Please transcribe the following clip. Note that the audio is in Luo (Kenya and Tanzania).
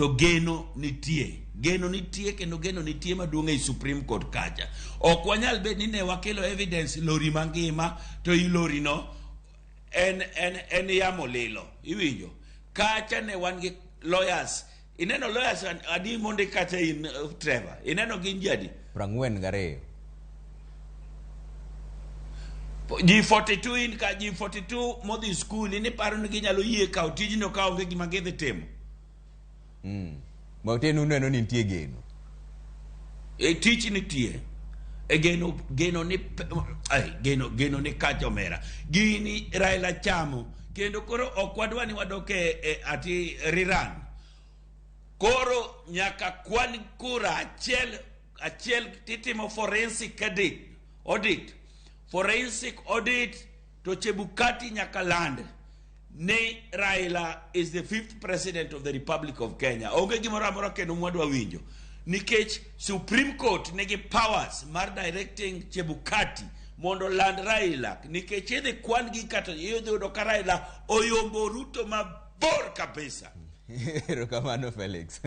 to geno nitie kendo geno nitie maduong' e Supreme Court kacha. Ok wanyal bed ni ne wakelo evidence lori mangima to i lori no en yamo lilo. Iwinjo kacha ne wan gi lawyers. Ineno lawyers adi monde kacha in Trevor. Ineno gin jadi 42 G42 in ka G42 modhi school ini paro ni ginyalo yie kaw tijno ka onge gima gidhi timo. Motenu neno ni nitie geno. Tich nitie. Geno ni kacho mera. Gini Raila chamo. Kendo koro okwadwa ni wadoke ati riran. Koro nyaka kwan kura achiel titimo forensic audit. Forensic audit to Chebukati nyaka land. Ne Raila is the 5th president of the Republic of Kenya. Onge gimoro amora kendo mwadwa winjo. Nikech Supreme Court nigi powers mar directing Chebukati mondo land Raila. Nikech idhi kwan gi kata yudo ka Raila oyombo Ruto mabor kabisa. Erokamano Felix.